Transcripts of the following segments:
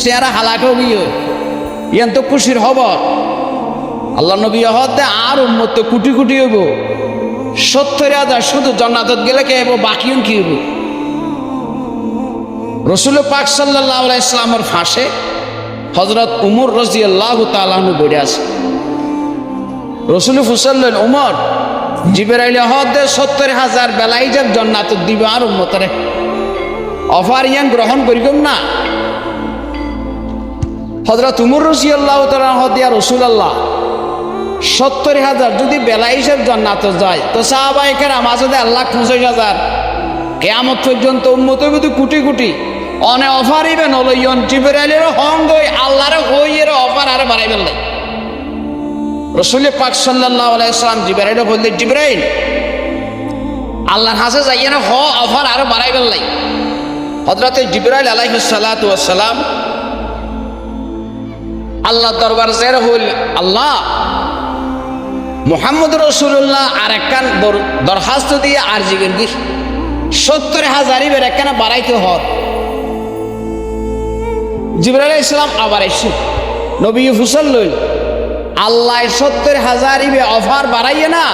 চেহারা হালাকেও গিয়ে ইয়ান তো খুশির খবর। আল্লাহ নবী হতে আর উম্মত তো কোটি কোটি হইব, 70,000 শুধু জান্নাতত গেলে কে হইব, বাকি কি হইব? রসুল পাক সাল্লাল্লাহু আলাইহি সাল্লামের ফাঁসে হযরত উমর রাদিয়াল্লাহু তাআলা আনহু বইরে আছে। রসুল ফুসাল্লেন, উমর জিবরাইল হতে 70,000 বেলাই যাব জান্নাতত দিবে আর উম্মতরে অফার ইয়ান গ্রহণ করিগম না। হযরত উমর রাদিয়াল্লাহু তাআলা হদিয়া রাসূলুল্লাহ 70,000 যদি বেলা হিসেব জান্নাতে যায় তো সাহাবায়ে কেরাম মাঝে আল্লাহ 50,000 কিয়ামত পর্যন্ত উম্মত হইব কোটি কোটি অনে অফার ইবেন লইয়ন জিবরাইলের হঙ্গই আল্লাহর হইয়ের অফার আর বাড়াই ফেললে। রাসূল পাক সাল্লাল্লাহু আলাইহি সাল্লাম জিবরাইল বললেন, জিবরাইল আল্লাহর কাছে যাইয়ে না অফার আর বাড়াই ফেললে। হযরত জিবরাইল আলাইহিস সালাতু ওয়াস সালাম আল্লাহ দরবার জের হইল, আল্লাহ মুহাম্মদ রাসূলুল্লাহ আর একখান দরখাস্ত দিয়ে আরজি করবি 70,000 ইবের একখানা বাড়াইতে হর। জিবরাইল আলাইহিস সালাম আবার এসে নবী ফুসাল লইল, আল্লাহ 70,000 ইবে অফার বাড়াইয়ে না,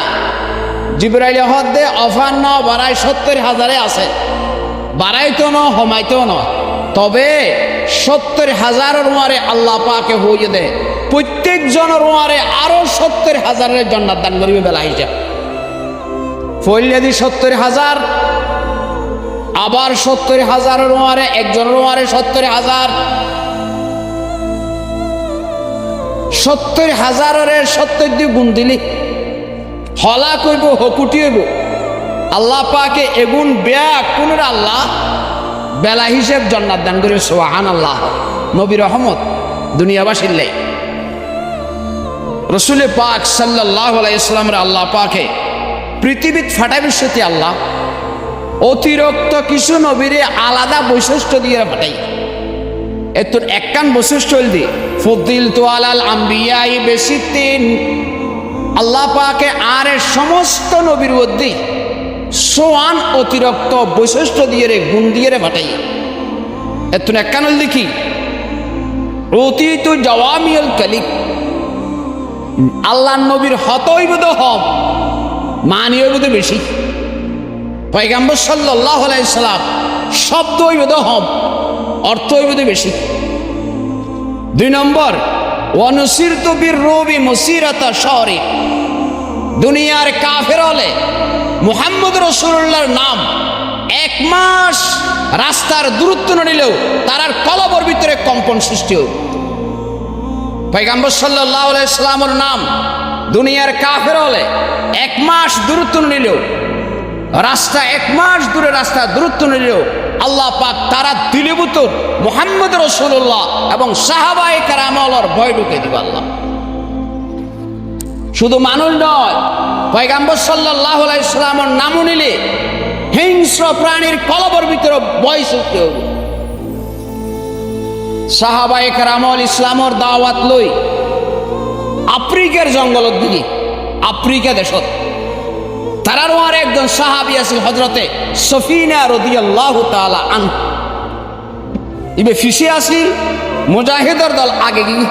জিবরাইল হদে অফার না বাড়াই 70,000 আছে, বাড়াইতো না হমাইতো না, তবে 70,000 ওয়ারে আল্লাহ পাকে হইয়ে দে প্রত্যেক জনের ওয়ারে আরো 70,000 জান্নাত দান করিবে বেলা হিসাব। ফইলাদি 70,000 আবার 70,000 ওয়ারে একজনের ওয়ারে 70,000, 70,000 70 দিয়ে গুণ দিলি হলা কইব হকুটি হইব। আল্লাহ পাকে এগুন ব্যাগ কোন আল্লাহ বেলা হিসেব জান্নাত দান করিবে। সুবহানাল্লাহ। নবী রহমত দুনিয়াবাসীর লাই। রসুল পাক সাল্লাল্লাহু আলাইহি সাল্লামের আল্লাহ পাকে পৃথিবীত ফাটা বিশ্বতে আল্লাহ অতিরিক্ত কিছু নবীরে আলাদা বৈশিষ্ট্য দিয়ে পাঠাই। এত একখান বৈশিষ্ট্য হল দি ফুদ্দিলতু আলাল আম্বিয়াই বেসিদ্দিন, আল্লাহ পাকে আর সমস্ত নবীর মধ্যে সোয়ান অতিরিক্ত বৈশিষ্ট্য দিয়ে রে গুণ দিয়ে রে পাঠাই। এত একখান হল দেখি অতীত জাওয়ামিউল কালিম, আল্লাহ নবীর হতইবদ হম মানি হইবদ বেশি। পয়গম্বর সাল্লাল্লাহু আলাইহি সাল্লাম শব্দ হইবদ হম অর্থ হইবদ বেশি। 2 নম্বর ওয়ানুসিরতু বিররুবি মুসিরাতা শাহরি, দুনিয়ার কাফের হলে মুহাম্মদ রাসূলুল্লাহর নাম 1 মাস রাস্তার দূরত্ব নিলেও তার কলবর ভিতরে কম্পন সৃষ্টি হবে। পয়গম্বর সাল্লাল্লাহু আলাইহি সাল্লামের নাম দুনিয়ার কাফের হলে 1 মাস দূরত্ব নিলেও রাস্তা 1 মাস দূরে রাস্তা দূরত্ব নিলেও আল্লাহ পাক তারা দিলবুত মুহাম্মদ রাসূলুল্লাহ এবং সাহাবায়ে কেরামের ভয় ঢুকে দিবে আল্লাহ। শুধু মানুষ নয়, পয়গম্বর সাল্লাল্লাহু আলাইহি সাল্লামের নাম নিলে হিংস্র প্রাণীর কলবর ভিতরে ভয় সৃষ্টি হবে। সাহাবায়ে কেরামল ইসলামের দাওয়াত লই আফ্রিকার জঙ্গলত দিকে, আফ্রিকা দেশত তারার আর একজন সাহাবী আছিল হযরতে সফিনা রাদিয়াল্লাহু তাআলা আনহা। ইবে ফিসে আছিল মুজাহিদের দল আগে গিয়ে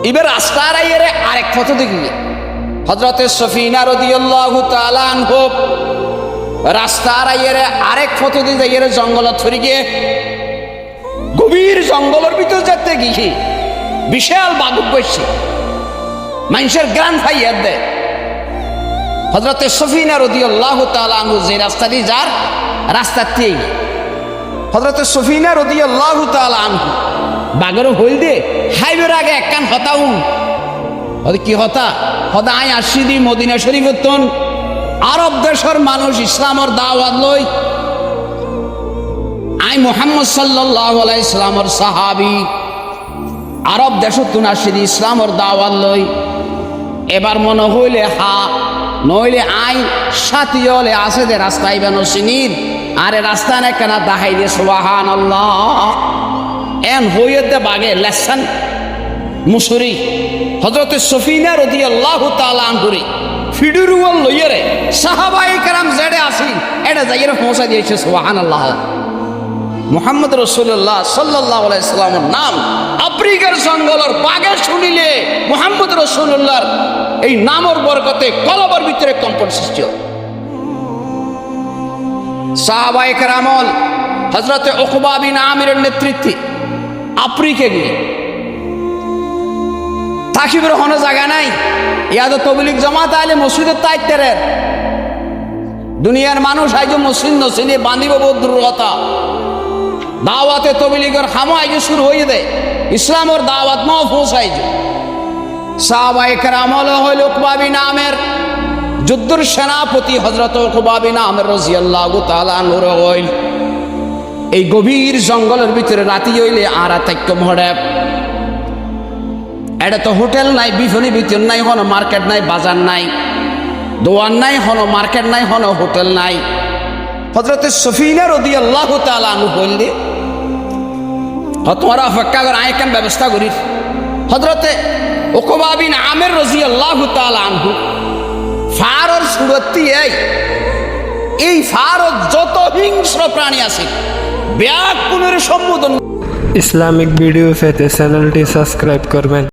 ইবে রাস্তার আইরে আরেক পথ দেখি হযরতে সফিনা রাদিয়াল্লাহু তাআলা আনহা রাস্তার আইরে আরেক পথ দিয়ে যাইরে জঙ্গলত ছড়ি গিয়ে গভীর জঙ্গলের ভিতর যেতে গিয়ে বিশাল বাঘ বসছে, মানুষের গ্রান ফাইয়ার দেয়। হযরতে সফিনা রাদিয়াল্লাহু তাআলা আনহু যে রাস্তা দিয়ে যার রাস্তাতেই হযরতে সফিনা রাদিয়াল্লাহু তাআলা আনহু বাগের হইল দে হাইবের আগে একখান হতাউন ওদের কি হতা হতা আই আসি দি মদিনা শরীফতন আরব দেশের মানুষ ইসলামের দাওয়াত লই, আই মুহাম্মদ সাল্লাল্লাহু আলাইহি সাল্লামের সাহাবী আরব দেশতন আসি দি ইসলামের দাওয়াত লই। এবার মনে হইলে হা নইলে আই সাথী হলে আছে যে রাস্তায় বেন সিনির আরে রাস্তা না কেনা দাহাই দিয়ে সুবহানাল্লাহ এন হইতে বাগে লেসান মুসুরি হযরতে সফিনা রাদিয়াল্লাহু তাআলা আনহুরি ফিডুরুল লইরে সাহাবায়ে কেরাম জেডে আসি এটা যাইরে পৌঁছা দিয়েছে সুবহানাল্লাহ। মুহাম্মদ রাসূলুল্লাহ সাল্লাল্লাহু আলাইহি সাল্লামের নাম আফ্রিকার জঙ্গলের বাগে শুনিলে মুহাম্মদ রাসূলুল্লাহর এই নামের বরকতে কলবের ভিতরে কম্পন সৃষ্টি হয়। সাহাবায়ে কেরামল হযরত উকবা বিন আমিরের নেতৃত্বে আফ্রিকা গিয়ে থাকিবের কোনো জায়গা নাই। ইয়াদ তবলিগ জামাত আইলে মসজিদের তাইতেরে দুনিয়ার মানুষ আইজ মুসলিম নসিনে বান্ধিব বদরুর কথা দাওয়াতে তবলিগের খামো আইজ শুরু হয়ে দেয় ইসলামের দাওয়াত মাহফুজ আইজ সাহাবায়ে কেরামল হইল উকবা বিন আমির যুদ্ধের সেনাপতি হযরত উকবা বিন আমির রাদিয়াল্লাহু তাআলা আনহু হইল এই গভীর জঙ্গলের ভিতরে রাতি হইলে আর আতাক্য মহড়ে এটা তো হোটেল নাই, বিফনি ভিতর নাই, হনো মার্কেট নাই, বাজার নাই, দোয়ান নাই, হনো মার্কেট নাই, হনো হোটেল নাই। হযরতে সফিনা রাদিয়াল্লাহু তাআলা আনহু বললে তোমার অপেক্ষা করে আয় কেন ব্যবস্থা করি। হযরতে উকবা বিন আমির রাদিয়াল্লাহু তাআলা আনহু ফারর সুরতি এই ফারত যত হিংস্র প্রাণী আছে ব্যাকুলের সম্বোধন। ইসলামিক ভিডিও পেতে চ্যানেলটি সাবস্ক্রাইব করবেন।